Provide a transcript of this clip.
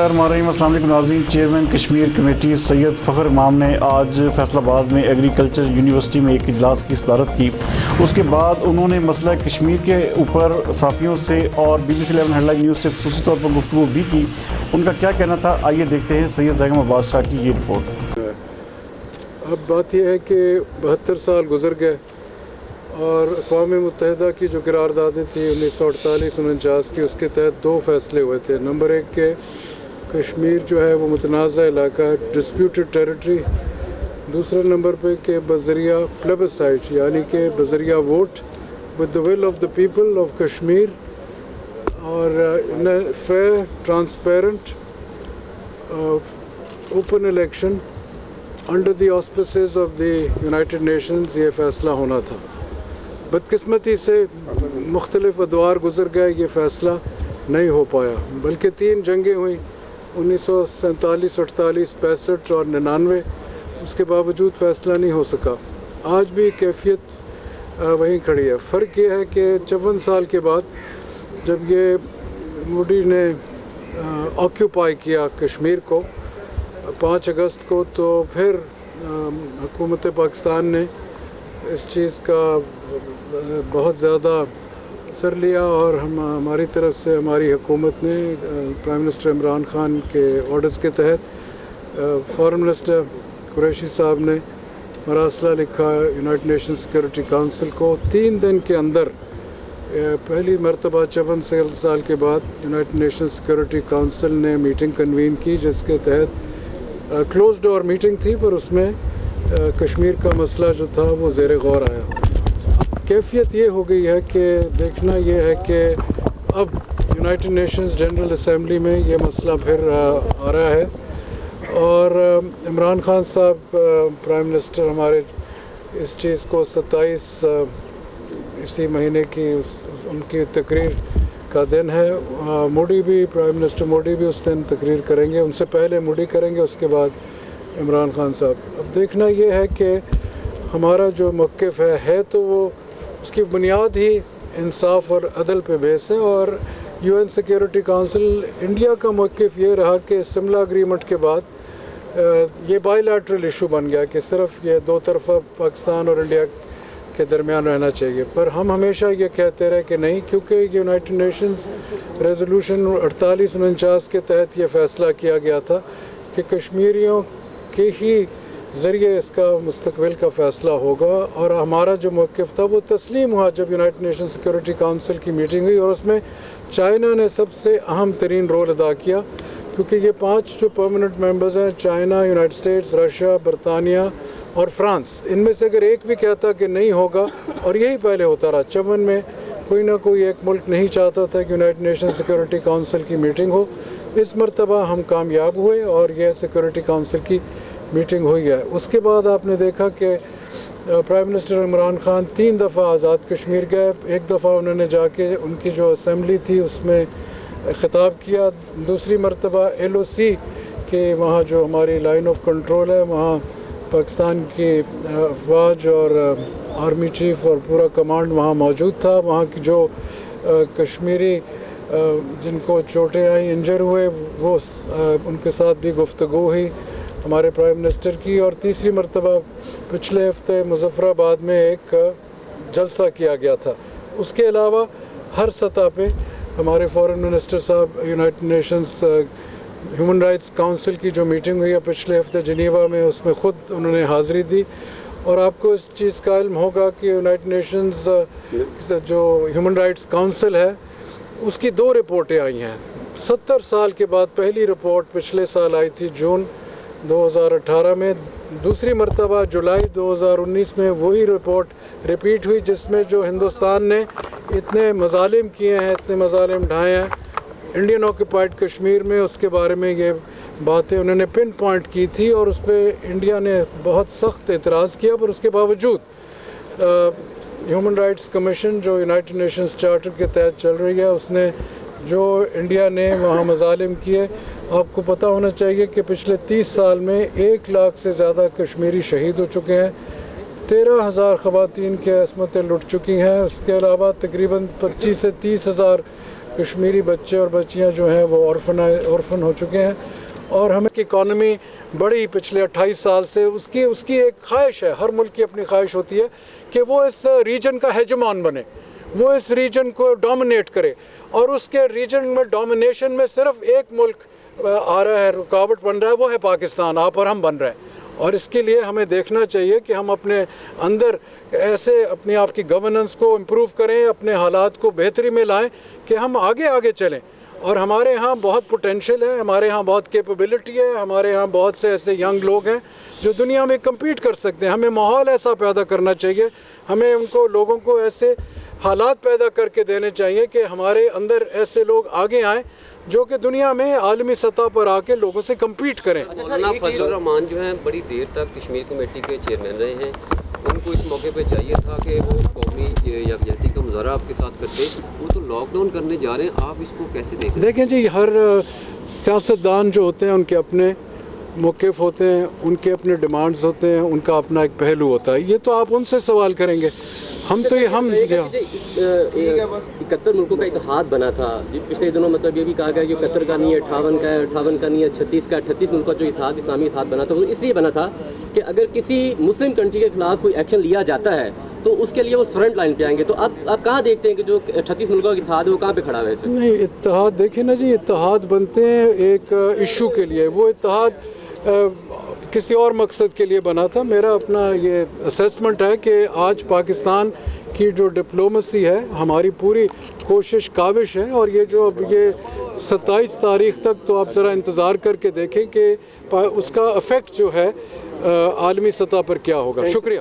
اللہ الرحمن الرحیم۔ السلام علیکم ناظرین۔ چیئرمین کشمیر کمیٹی سید فخر امام نے آج فیصل آباد میں ایگریکلچر یونیورسٹی میں ایک اجلاس کی صدارت کی۔ اس کے بعد انہوں نے مسئلہ کشمیر کے اوپر صحافیوں سے اور BBC 11 ہیڈ لائن نیوز سے خصوصی طور پر گفتگو بھی کی۔ ان کا کیا کہنا تھا، آئیے دیکھتے ہیں سید زیغم عباس شاہ کی یہ رپورٹ۔ اب بات یہ ہے کہ 72 سال گزر گئے اور اقوام متحدہ کی جو قراردادیں تھیں 1948-49 کی، اس کے تحت 2 فیصلے ہوئے تھے۔ نمبر 1 کہ کشمیر جو ہے وہ متنازع علاقہ ہے، ڈسپیوٹڈ ٹیریٹری۔ دوسرے نمبر پہ کہ بذریعہ پلیبسائٹ، یعنی کہ بذریعہ vote, with the will of the people of Kashmir, اور in fair transparent open election under the auspices of the United Nations یہ فیصلہ ہونا تھا۔ بدقسمتی سے مختلف ادوار گزر گئے، یہ فیصلہ نہیں ہو پایا، بلکہ 3 جنگیں ہوئیں 1947، 48، 65 اور 99۔ اس کے باوجود فیصلہ نہیں ہو سکا۔ آج بھی کیفیت وہیں کھڑی ہے۔ فرق یہ ہے کہ 54 سال کے بعد جب یہ موڈی نے آکیوپائی کیا کشمیر کو 5 اگست کو، تو پھر حکومت پاکستان نے اس چیز کا بہت زیادہ اثر لیا، اور ہماری طرف سے ہماری حکومت نے پرائم منسٹر عمران خان کے آرڈرز کے تحت فارن منسٹر قریشی صاحب نے مراسلہ لکھا یونائٹڈ نیشن سیکورٹی کونسل کو۔ 3 دن کے اندر پہلی مرتبہ 54 سال کے بعد یونائٹڈ نیشن سیکورٹی کونسل نے میٹنگ کنوین کی، جس کے تحت کلوز ڈور میٹنگ تھی، پر اس میں کشمیر کا مسئلہ جو تھا وہ زیر غور آیا۔ کیفیت یہ ہو گئی ہے کہ دیکھنا یہ ہے کہ اب یونائٹڈ نیشنز جنرل اسمبلی میں یہ مسئلہ پھر آ رہا ہے، اور عمران خان صاحب پرائم منسٹر ہمارے اس چیز کو 27 اسی مہینے کی ان کی تقریر کا دن ہے۔ موڈی بھی، پرائم منسٹر موڈی بھی اس دن تقریر کریں گے، ان سے پہلے موڈی کریں گے، اس کے بعد عمران خان صاحب۔ اب دیکھنا یہ ہے کہ ہمارا جو موقف ہے تو وہ اس کی بنیاد ہی انصاف اور عدل پہ بیس ہے، اور UN سیکورٹی کونسل انڈیا کا موقف یہ رہا کہ سملا اگریمنٹ کے بعد یہ بائی لیٹرل ایشو بن گیا کہ صرف یہ 2 طرفہ پاکستان اور انڈیا کے درمیان رہنا چاہیے، پر ہم ہمیشہ یہ کہتے رہے کہ نہیں، کیونکہ یونائٹڈ نیشنز ریزولوشن 4849 کے تحت یہ فیصلہ کیا گیا تھا کہ کشمیریوں کے ہی ذریعے اس کا مستقبل کا فیصلہ ہوگا، اور ہمارا جو موقف تھا وہ تسلیم ہوا جب یونائٹڈ نیشن سیکورٹی کونسل کی میٹنگ ہوئی، اور اس میں چائنا نے سب سے اہم ترین رول ادا کیا، کیونکہ یہ 5 جو پرماننٹ ممبرز ہیں، چائنا، یونائٹڈ اسٹیٹس، رشیا، برطانیہ اور فرانس، ان میں سے اگر ایک بھی کہتا کہ نہیں ہوگا، اور یہی پہلے ہوتا رہا 54 میں کوئی نہ کوئی ایک ملک نہیں چاہتا تھا کہ یونائٹڈ نیشن سیکورٹی کونسل کی میٹنگ ہو، اس مرتبہ ہم کامیاب ہوئے اور یہ سیکورٹی کونسل کی میٹنگ ہوئی ہے۔ اس کے بعد آپ نے دیکھا کہ پرائم منسٹر عمران خان 3 دفعہ آزاد کشمیر گئے۔ ایک دفعہ انہوں نے جا کے ان کی جو اسمبلی تھی اس میں خطاب کیا، دوسری مرتبہ LOC کہ وہاں جو ہماری لائن آف کنٹرول ہے، وہاں پاکستان کی افواج اور آرمی چیف اور پورا کمانڈ وہاں موجود تھا، وہاں کی جو کشمیری جن کو چوٹیں آئیں، انجر ہوئے، وہ ان کے ساتھ بھی گفتگو ہوئی ہمارے پرائم منسٹر کی، اور تیسری مرتبہ پچھلے ہفتے مظفر آباد میں ایک جلسہ کیا گیا تھا۔ اس کے علاوہ ہر سطح پہ ہمارے فارن منسٹر صاحب United nations human rights council کی جو میٹنگ ہوئی ہے پچھلے ہفتے جنیوا میں، اس میں خود انہوں نے حاضری دی، اور آپ کو اس چیز کا علم ہوگا کہ یونائٹڈ نیشنز جو ہیومن رائٹس کونسل ہے اس کی 2 رپورٹیں آئی ہیں 70 سال کے بعد۔ پہلی رپورٹ پچھلے سال آئی تھی جون 2018 میں، دوسری مرتبہ جولائی 2019 میں وہی رپورٹ ریپیٹ ہوئی، جس میں جو ہندوستان نے اتنے مظالم کیے ہیں، اتنے مظالم ڈھائے ہیں انڈین آکوپائڈ کشمیر میں، اس کے بارے میں یہ باتیں انہوں نے پن پوائنٹ کی تھی، اور اس پہ انڈیا نے بہت سخت اعتراض کیا، پر اس کے باوجود ہیومن رائٹس کمیشن جو یونائٹڈ نیشنز چارٹر کے تحت چل رہی ہے، اس نے جو انڈیا نے وہاں مظالم کیے، آپ کو پتہ ہونا چاہیے کہ پچھلے 30 سال میں 1 لاکھ سے زیادہ کشمیری شہید ہو چکے ہیں، 13,000 خواتین کی عصمتیں لٹ چکی ہیں، اس کے علاوہ تقریباً 25 سے 30 ہزار کشمیری بچے اور بچیاں جو ہیں وہ orphan ہو چکے ہیں، اور ہمیں اکانومی بڑی پچھلے 28 سال سے اس کی ایک خواہش ہے، ہر ملک کی اپنی خواہش ہوتی ہے کہ وہ اس ریجن کا ہیجمان بنے، وہ اس ریجن کو ڈومینیٹ کرے، اور اس کے ریجن میں ڈومینیشن میں صرف ایک ملک آ رہا ہے، رکاوٹ بن رہا ہے، وہ ہے پاکستان، آپ اور ہم بن رہے ہیں۔ اور اس کے لیے ہمیں دیکھنا چاہیے کہ ہم اپنے اندر ایسے اپنی آپ کی گورننس کو امپروو کریں، اپنے حالات کو بہتری میں لائیں کہ ہم آگے چلیں۔ اور ہمارے ہاں بہت پوٹینشیل ہے، ہمارے ہاں بہت کیپیبلٹی ہے، ہمارے ہاں بہت سے ایسے ینگ لوگ ہیں جو دنیا میں کمپیٹ کر سکتے ہیں۔ ہمیں ماحول ایسا پیدا کرنا چاہیے، ہمیں لوگوں کو ایسے حالات پیدا کر کے دینے چاہیے کہ ہمارے اندر ایسے لوگ آگے آئیں جو کہ دنیا میں عالمی سطح پر آ کے لوگوں سے کمپیٹ کریں۔ مولانا فضل الرحمان جو ہیں بڑی دیر تک کشمیر کمیٹی کے چیئرمین رہے ہیں، ان کو اس موقع پہ چاہیے تھا کہ وہ قومی یکجہتی کا مظاہرہ آپ کے ساتھ کرتے، وہ تو لاک ڈاؤن کرنے جا رہے ہیں، آپ اس کو کیسے دیکھیں جی، ہر سیاستدان جو ہوتے ہیں ان کے اپنے موقف ہوتے ہیں، ان کے اپنے ڈیمانڈز ہوتے ہیں، ان کا اپنا ایک پہلو ہوتا ہے، یہ تو آپ ان سے سوال کریں گے، ہم تو 71 ملکوں کا اتحاد بنا تھا پچھلے دنوں، مطلب یہ بھی کہا گیا کہ 71 کا نہیں ہے، 58 کا ہے، 58 کا نہیں ہے، 36 کا، 38 ملک کا جو اتحاد اسلامی اتحاد بنا تھا وہ اس لیے بنا تھا کہ اگر کسی مسلم کنٹری کے خلاف کوئی ایکشن لیا جاتا ہے تو اس کے لیے وہ فرنٹ لائن پہ آئیں گے۔ تو آپ کہاں دیکھتے ہیں کہ جو 38 ملکوں کا اتحاد ہے وہ کہاں پہ کھڑا ہے؟ نہیں، اتحاد دیکھیں نا جی، اتحاد بنتے ہیں ایک ایشو کے لیے، وہ اتحاد کسی اور مقصد کے لیے بنا تھا۔ میرا اپنا یہ اسیسمنٹ ہے کہ آج پاکستان کی جو ڈپلومیسی ہے، ہماری پوری کوشش کاوش ہے، اور یہ جو اب یہ 27 تاریخ تک تو آپ ذرا انتظار کر کے دیکھیں کہ اس کا افیکٹ جو ہے عالمی سطح پر کیا ہوگا۔ شکریہ۔